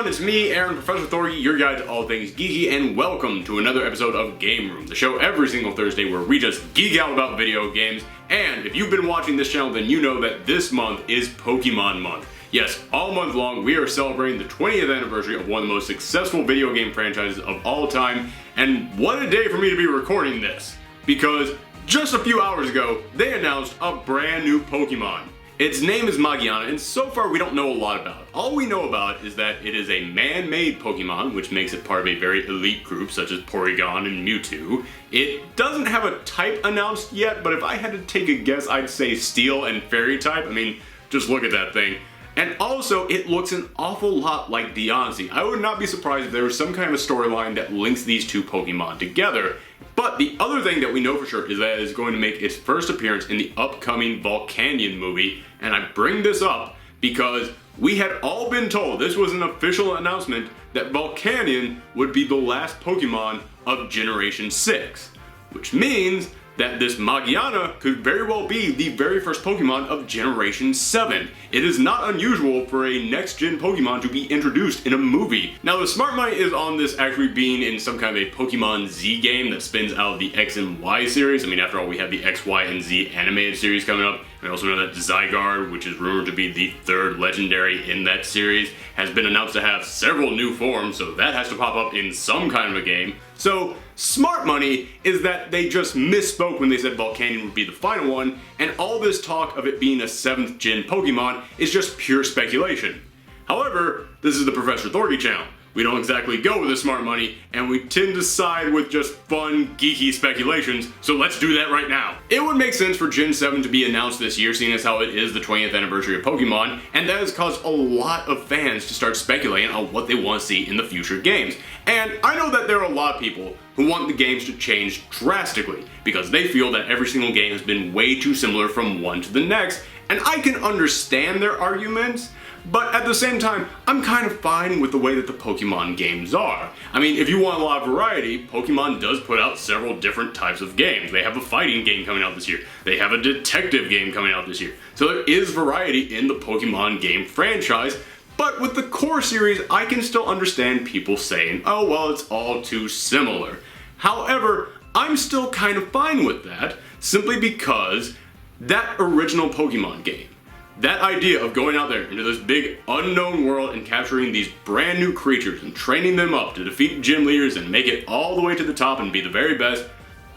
It's me, Aaron, Professor Thorgy, your guide to all things geeky, and welcome to another episode of Game Room, the show every single Thursday where we just geek out about video games. And if you've been watching this channel, then you know that this month is Pokemon month. Yes, all month long we are celebrating the 20th anniversary of one of the most successful video game franchises of all time, and what a day for me to be recording this, because just a few hours ago, they announced a brand new Pokemon. Its name is Magiana, and so far we don't know a lot about it. All we know about is that it is a man-made Pokemon, which makes it part of a very elite group such as Porygon and Mewtwo. It doesn't have a type announced yet, but if I had to take a guess, I'd say Steel and Fairy type. I mean, just look at that thing. And also, it looks an awful lot like Deontay. I would not be surprised if there was some kind of storyline that links these two Pokemon together. But the other thing that we know for sure is that it is going to make its first appearance in the upcoming Volcanion movie. And I bring this up because we had all been told, this was an official announcement, that Volcanion would be the last Pokemon of Generation 6. Which means that this Magiana could very well be the very first Pokemon of Generation 7. It is not unusual for a next-gen Pokemon to be introduced in a movie. Now the smart money is on this actually being in some kind of a Pokemon Z game that spins out of the X and Y series. I mean, after all, we have the X, Y, and Z animated series coming up. We also know that Zygarde, which is rumored to be the third legendary in that series, has been announced to have several new forms, so that has to pop up in some kind of a game. So, smart money is that they just misspoke when they said Volcanion would be the final one, and all this talk of it being a 7th gen Pokemon is just pure speculation. However, this is the Professor Thorgy channel. We don't exactly go with the smart money, and we tend to side with just fun, geeky speculations, so let's do that right now. It would make sense for Gen 7 to be announced this year, seeing as how it is the 20th anniversary of Pokemon, and that has caused a lot of fans to start speculating on what they want to see in the future games. And I know that there are a lot of people who want the games to change drastically, because they feel that every single game has been way too similar from one to the next, and I can understand their arguments. But at the same time, I'm kind of fine with the way that the Pokemon games are. I mean, if you want a lot of variety, Pokemon does put out several different types of games. They have a fighting game coming out this year. They have a detective game coming out this year. So there is variety in the Pokemon game franchise. But with the core series, I can still understand people saying, oh, well, it's all too similar. However, I'm still kind of fine with that, simply because that original Pokemon game, that idea of going out there into this big unknown world and capturing these brand new creatures and training them up to defeat gym leaders and make it all the way to the top and be the very best,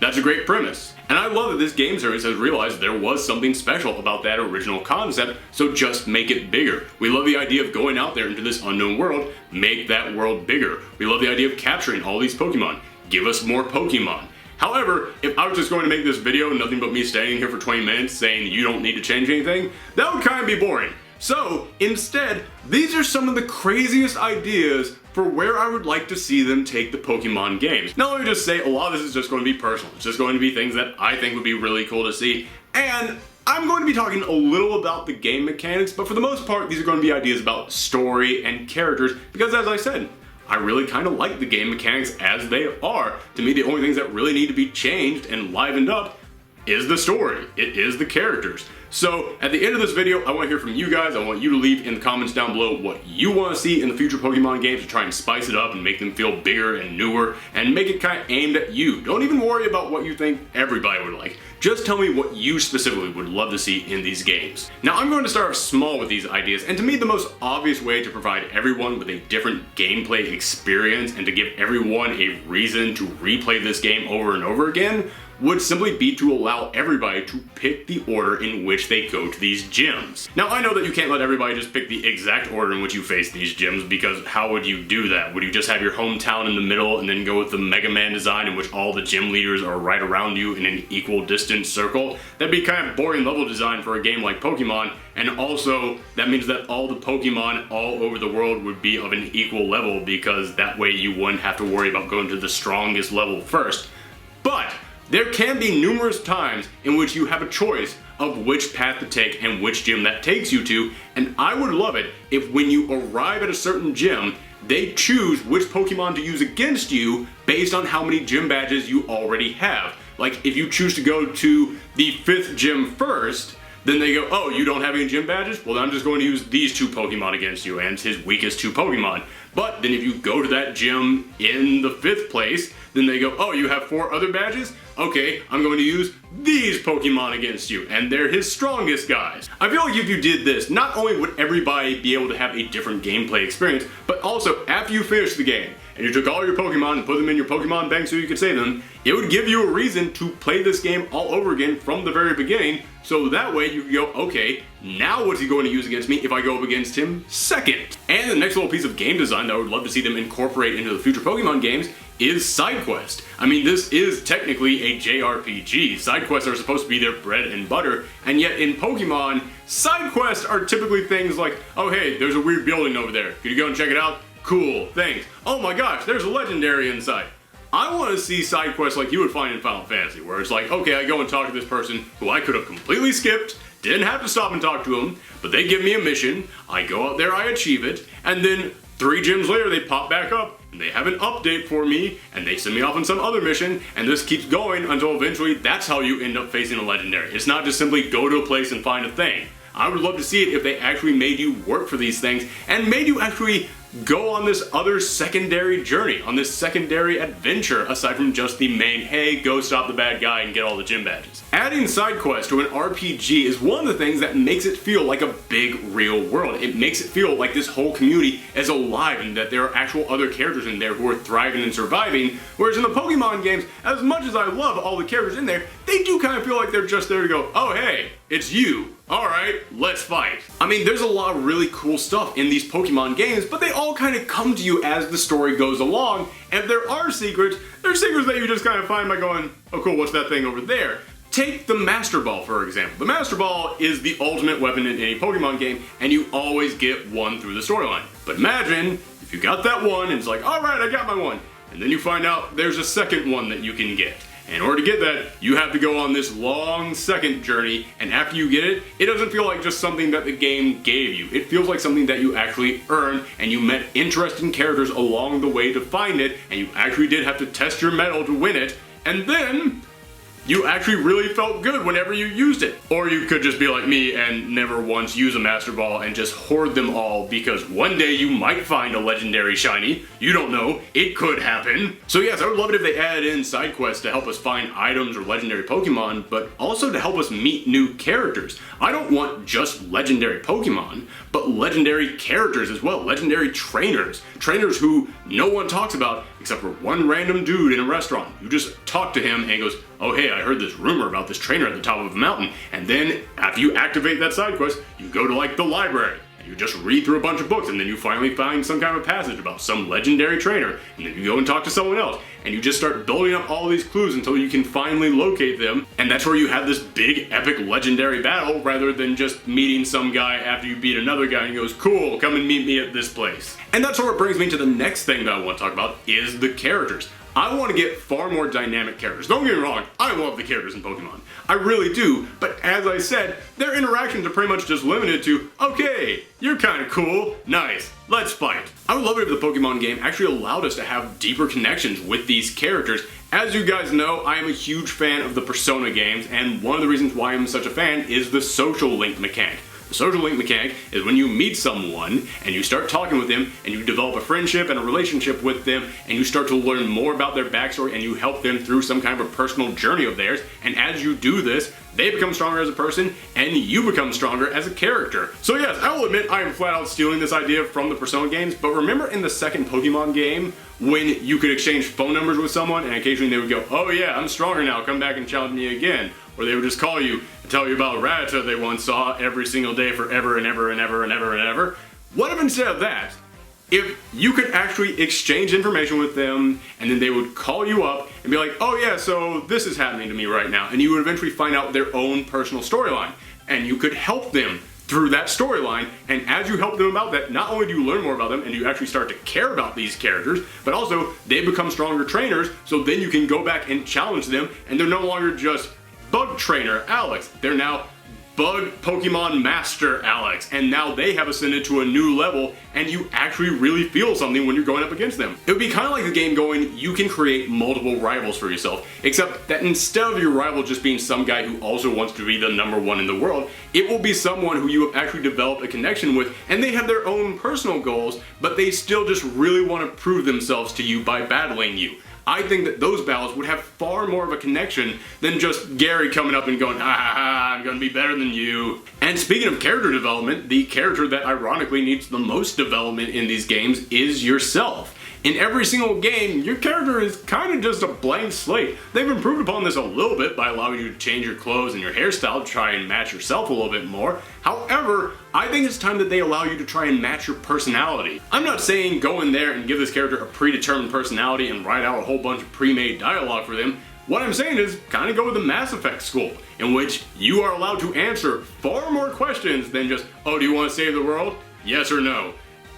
that's a great premise. And I love that this game series has realized there was something special about that original concept, so just make it bigger. We love the idea of going out there into this unknown world, make that world bigger. We love the idea of capturing all these Pokemon. Give us more Pokemon. However, if I was just going to make this video nothing but me standing here for 20 minutes saying you don't need to change anything, that would kind of be boring. So, instead, these are some of the craziest ideas for where I would like to see them take the Pokemon games. Now let me just say, a lot of this is just going to be personal. It's just going to be things that I think would be really cool to see. And I'm going to be talking a little about the game mechanics, but for the most part, these are going to be ideas about story and characters, because as I said, I really kind of like the game mechanics as they are. To me, the only things that really need to be changed and livened up is the story. It is the characters. So at the end of this video, I want to hear from you guys. I want you to leave in the comments down below what you want to see in the future Pokemon games to try and spice it up and make them feel bigger and newer and make it kind of aimed at you. Don't even worry about what you think everybody would like. Just tell me what you specifically would love to see in these games. Now I'm going to start off small with these ideas, and to me the most obvious way to provide everyone with a different gameplay experience and to give everyone a reason to replay this game over and over again would simply be to allow everybody to pick the order in which they go to these gyms. Now I know that you can't let everybody just pick the exact order in which you face these gyms, because how would you do that? Would you just have your hometown in the middle and then go with the Mega Man design in which all the gym leaders are right around you in an equal distance circle? That'd be kind of boring level design for a game like Pokemon, and also that means that all the Pokemon all over the world would be of an equal level, because that way you wouldn't have to worry about going to the strongest level first. But there can be numerous times in which you have a choice of which path to take and which gym that takes you to, and I would love it if when you arrive at a certain gym, they choose which Pokemon to use against you based on how many gym badges you already have. Like if you choose to go to the 5th gym first, Then they go, oh, you don't have any gym badges? Well, then I'm just going to use these 2 Pokemon against you, and it's his weakest 2 Pokemon. But then if you go to that gym in the 5th place, then they go, oh, you have 4 other badges? Okay, I'm going to use these Pokemon against you, and they're his strongest guys. I feel like if you did this, not only would everybody be able to have a different gameplay experience, but also after you finish the game, and you took all your Pokemon and put them in your Pokemon bank so you could save them, it would give you a reason to play this game all over again from the very beginning, so that way you can go, okay, now what's he going to use against me if I go up against him second? And the next little piece of game design that I would love to see them incorporate into the future Pokemon games is side quest. I mean, this is technically a JRPG. Side quests are supposed to be their bread and butter, and yet in Pokemon, side quests are typically things like, oh hey, there's a weird building over there. Could you go and check it out? Cool, thanks. Oh my gosh, there's a legendary inside. I want to see side quests like you would find in Final Fantasy, where it's like, okay, I go and talk to this person who I could have completely skipped, didn't have to stop and talk to him, but they give me a mission, I go out there, I achieve it, and then 3 gyms later they pop back up, and they have an update for me, and they send me off on some other mission, and this keeps going until eventually that's how you end up facing a legendary. It's not just simply go to a place and find a thing. I would love to see it if they actually made you work for these things, and made you actually go on this other secondary journey, on this secondary adventure, aside from just the main, hey, go stop the bad guy and get all the gym badges. Adding side quests to an RPG is one of the things that makes it feel like a big real world. It makes it feel like this whole community is alive and that there are actual other characters in there who are thriving and surviving, whereas in the Pokemon games, as much as I love all the characters in there, they do kind of feel like they're just there to go, oh hey, it's you. Alright, let's fight. I mean, there's a lot of really cool stuff in these Pokemon games, but they all kind of come to you as the story goes along, and if there are secrets, they're secrets that you just kind of find by going, oh cool, what's that thing over there? Take the Master Ball, for example. The Master Ball is the ultimate weapon in any Pokemon game, and you always get one through the storyline. But imagine if you got that one, and it's like, alright, I got my one, and then you find out there's a second one that you can get. In order to get that, you have to go on this long second journey, and after you get it, it doesn't feel like just something that the game gave you. It feels like something that you actually earned, and you met interesting characters along the way to find it, and you actually did have to test your mettle to win it, and then you actually really felt good whenever you used it. Or you could just be like me and never once use a Master Ball and just hoard them all because one day you might find a legendary shiny. You don't know, it could happen. So yes, I would love it if they added in side quests to help us find items or legendary Pokemon, but also to help us meet new characters. I don't want just legendary Pokemon, but legendary characters as well, legendary trainers. Trainers who no one talks about except for one random dude in a restaurant. You just talk to him and he goes, oh hey, I heard this rumor about this trainer at the top of a mountain. And then after you activate that side quest, you go to like the library. And you just read through a bunch of books and then you finally find some kind of passage about some legendary trainer. And then you go and talk to someone else. And you just start building up all these clues until you can finally locate them. And that's where you have this big epic legendary battle rather than just meeting some guy after you beat another guy and he goes, cool, come and meet me at this place. And that sort of brings me to the next thing that I want to talk about is the characters. I want to get far more dynamic characters. Don't get me wrong, I love the characters in Pokemon. I really do, but as I said, their interactions are pretty much just limited to, okay, you're kind of cool, nice, let's fight. I would love it if the Pokemon game actually allowed us to have deeper connections with these characters. As you guys know, I am a huge fan of the Persona games, and one of the reasons why I'm such a fan is the social link mechanic. The social link mechanic is when you meet someone and you start talking with them and you develop a friendship and a relationship with them and you start to learn more about their backstory and you help them through some kind of a personal journey of theirs, and as you do this, they become stronger as a person and you become stronger as a character. So yes, I will admit I am flat out stealing this idea from the Persona games, but remember in the second Pokemon game when you could exchange phone numbers with someone and occasionally they would go, oh yeah, I'm stronger now, come back and challenge me again. Or they would just call you and tell you about Rattata they once saw every single day forever and ever and ever and ever and ever. What if instead of that, if you could actually exchange information with them and then they would call you up and be like, oh yeah, so this is happening to me right now, and you would eventually find out their own personal storyline and you could help them through that storyline, and as you help them about that, not only do you learn more about them and you actually start to care about these characters, but also they become stronger trainers, so then you can go back and challenge them and they're no longer just Bug Trainer Alex, they're now Bug Pokemon Master Alex, and now they have ascended to a new level, and you actually really feel something when you're going up against them. It would be kind of like the game going, you can create multiple rivals for yourself, except that instead of your rival just being some guy who also wants to be the #1 in the world, it will be someone who you have actually developed a connection with, and they have their own personal goals, but they still just really want to prove themselves to you by battling you. I think that those battles would have far more of a connection than just Gary coming up and going, ha ha ha, I'm gonna be better than you. And speaking of character development, the character that ironically needs the most development in these games is yourself. In every single game, your character is kind of just a blank slate. They've improved upon this a little bit by allowing you to change your clothes and your hairstyle to try and match yourself a little bit more. However, I think it's time that they allow you to try and match your personality. I'm not saying go in there and give this character a predetermined personality and write out a whole bunch of pre-made dialogue for them. What I'm saying is kind of go with the Mass Effect school, in which you are allowed to answer far more questions than just, oh, do you want to save the world? Yes or no.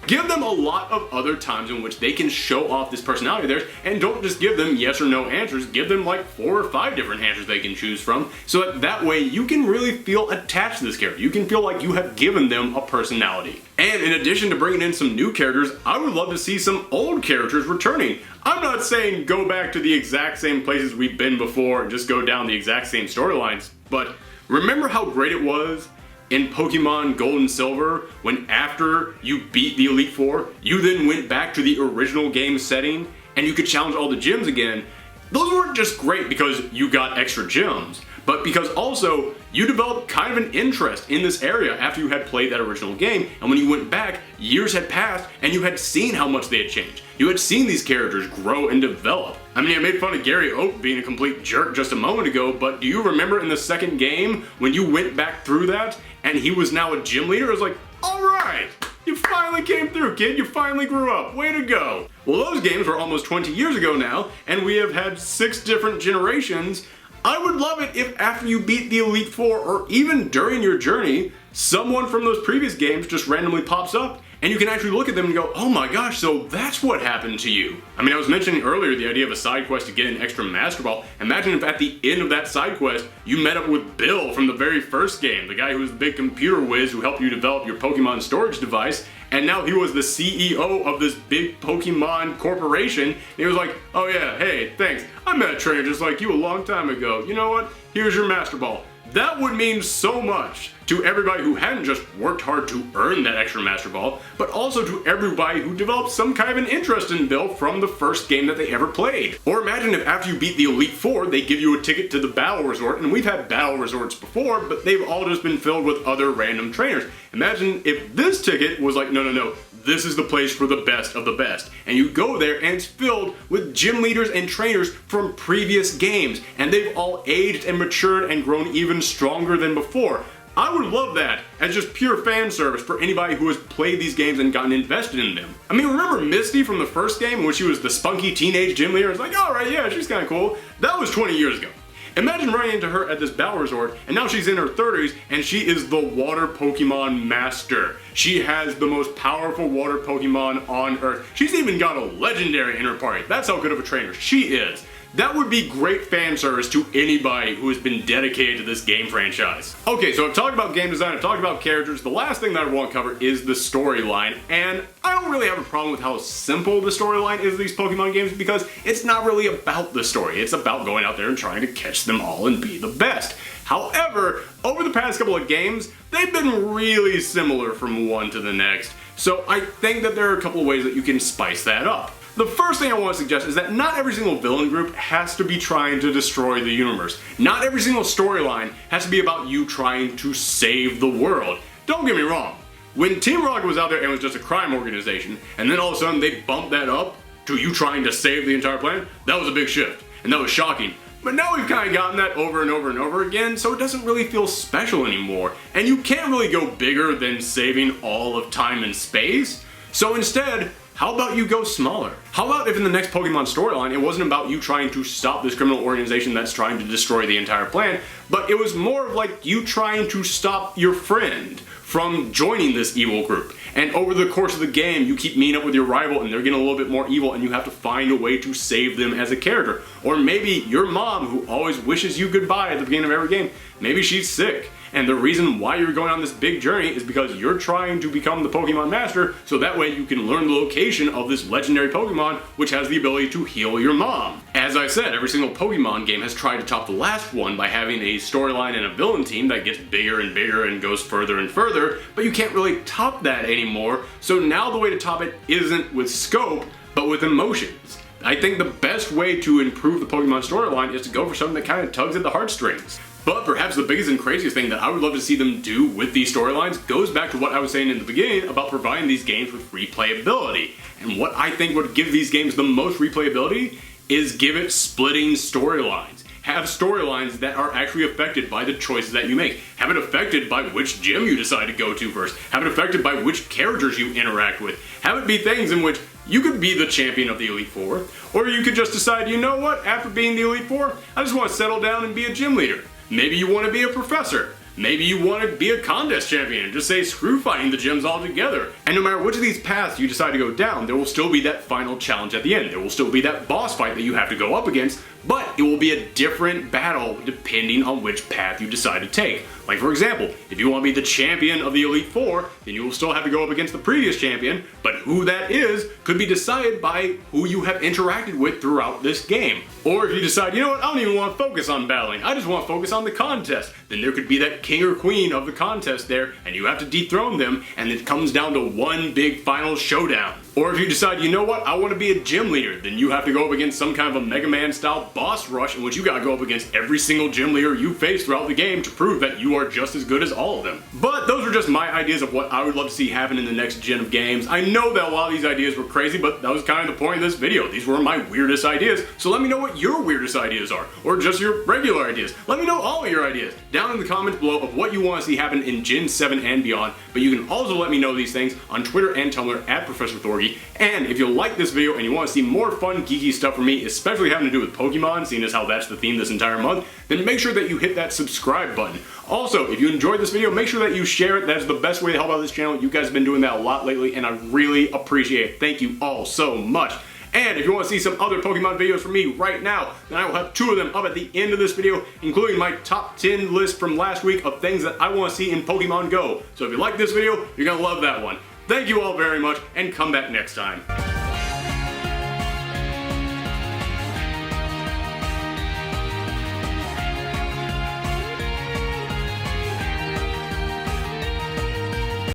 Give them a lot of other times in which they can show off this personality of theirs, and don't just give them yes or no answers, give them like 4 or 5 different answers they can choose from, so that way you can really feel attached to this character. You can feel like you have given them a personality. And in addition to bringing in some new characters, I would love to see some old characters returning. I'm not saying go back to the exact same places we've been before and just go down the exact same storylines, but remember how great it was in Pokemon Gold and Silver, when after you beat the Elite Four, you then went back to the original game setting and you could challenge all the gyms again. Those weren't just great because you got extra gyms, but because also you developed kind of an interest in this area after you had played that original game, and when you went back, years had passed and you had seen how much they had changed. You had seen these characters grow and develop. I mean, I made fun of Gary Oak being a complete jerk just a moment ago, but do you remember in the second game when you went back through that and he was now a gym leader? It was like, alright, you finally came through, kid, you finally grew up, way to go. Well, those games were almost 20 years ago now, and we have had 6 different generations. I would love it if after you beat the Elite Four, or even during your journey, someone from those previous games just randomly pops up and you can actually look at them and go, oh my gosh, so that's what happened to you. I mean, I was mentioning earlier the idea of a side quest to get an extra Master Ball. Imagine if at the end of that side quest, you met up with Bill from the very first game, the guy who was the big computer whiz who helped you develop your Pokemon storage device, and now he was the CEO of this big Pokemon corporation, and he was like, oh yeah, hey, thanks, I met a trainer just like you a long time ago. You know what? Here's your Master Ball. That would mean so much to everybody who hadn't just worked hard to earn that extra Master Ball, but also to everybody who developed some kind of an interest in Bill from the first game that they ever played. Or imagine if after you beat the Elite Four, they give you a ticket to the Battle Resort, and we've had Battle Resorts before, but they've all just been filled with other random trainers. Imagine if this ticket was like, no, this is the place for the best of the best. And you go there and it's filled with gym leaders and trainers from previous games, and they've all aged and matured and grown even stronger than before. I would love that as just pure fan service for anybody who has played these games and gotten invested in them. I mean, remember Misty from the first game when she was the spunky teenage gym leader? It's like, alright, yeah, she's kinda cool. That was 20 years ago. Imagine running into her at this Battle Resort, and now she's in her 30s, and she is the Water Pokemon Master. She has the most powerful Water Pokemon on Earth. She's even got a legendary in her party. That's how good of a trainer she is. That would be great fan service to anybody who has been dedicated to this game franchise. Okay, so I've talked about game design, I've talked about characters. The last thing that I want to cover is the storyline, and I don't really have a problem with how simple the storyline is in these Pokemon games because it's not really about the story. It's about going out there and trying to catch them all and be the best. However, over the past couple of games, they've been really similar from one to the next, so I think that there are a couple of ways that you can spice that up. The first thing I want to suggest is that not every single villain group has to be trying to destroy the universe. Not every single storyline has to be about you trying to save the world. Don't get me wrong. When Team Rocket was out there and was just a crime organization, and then all of a sudden they bumped that up to you trying to save the entire planet, that was a big shift, and that was shocking. But now we've kind of gotten that over and over and over again, so it doesn't really feel special anymore. And you can't really go bigger than saving all of time and space. So instead, how about you go smaller? How about if in the next Pokemon storyline, it wasn't about you trying to stop this criminal organization that's trying to destroy the entire planet, but it was more of like you trying to stop your friend from joining this evil group. And over the course of the game, you keep meeting up with your rival and they're getting a little bit more evil and you have to find a way to save them as a character. Or maybe your mom, who always wishes you goodbye at the beginning of every game, maybe she's sick. And the reason why you're going on this big journey is because you're trying to become the Pokemon Master, so that way you can learn the location of this legendary Pokemon, which has the ability to heal your mom. As I said, every single Pokemon game has tried to top the last one by having a storyline and a villain team that gets bigger and bigger and goes further and further, but you can't really top that anymore, so now the way to top it isn't with scope, but with emotions. I think the best way to improve the Pokemon storyline is to go for something that kind of tugs at the heartstrings. But perhaps the biggest and craziest thing that I would love to see them do with these storylines goes back to what I was saying in the beginning about providing these games with replayability. And what I think would give these games the most replayability is give it splitting storylines. Have storylines that are actually affected by the choices that you make. Have it affected by which gym you decide to go to first. Have it affected by which characters you interact with. Have it be things in which you could be the champion of the Elite Four, or you could just decide, you know what, after being the Elite Four, I just want to settle down and be a gym leader. Maybe you want to be a professor. Maybe you want to be a contest champion and just say screw fighting the gyms altogether. And no matter which of these paths you decide to go down, there will still be that final challenge at the end. There will still be that boss fight that you have to go up against, but it will be a different battle depending on which path you decide to take. Like for example, if you want to be the champion of the Elite Four, then you will still have to go up against the previous champion, but who that is could be decided by who you have interacted with throughout this game. Or if you decide, you know what, I don't even want to focus on battling, I just want to focus on the contest, then there could be that king or queen of the contest there, and you have to dethrone them, and it comes down to one big final showdown. Or if you decide, you know what, I want to be a gym leader, then you have to go up against some kind of a Mega Man style boss rush in which you gotta go up against every single gym leader you face throughout the game to prove that you are just as good as all of them. But those are just my ideas of what I would love to see happen in the next gen of games. I know that a lot of these ideas were crazy, but that was kind of the point of this video. These were my weirdest ideas, so let me know what your weirdest ideas are, or just your regular ideas. Let me know all of your ideas down in the comments below of what you want to see happen in Gen 7 and beyond, but you can also let me know these things on Twitter and Tumblr at Professor Thorgy. And if you like this video and you want to see more fun geeky stuff from me, especially having to do with Pokemon, seeing as how that's the theme this entire month, then make sure that you hit that subscribe button. Also, if you enjoyed this video, make sure that you share it. That's the best way to help out this channel. You guys have been doing that a lot lately, and I really appreciate it. Thank you all so much. And if you want to see some other Pokemon videos from me right now, then I will have 2 of them up at the end of this video, including my top 10 list from last week of things that I want to see in Pokemon Go. So if you like this video, you're going to love that one. Thank you all very much, and come back next time.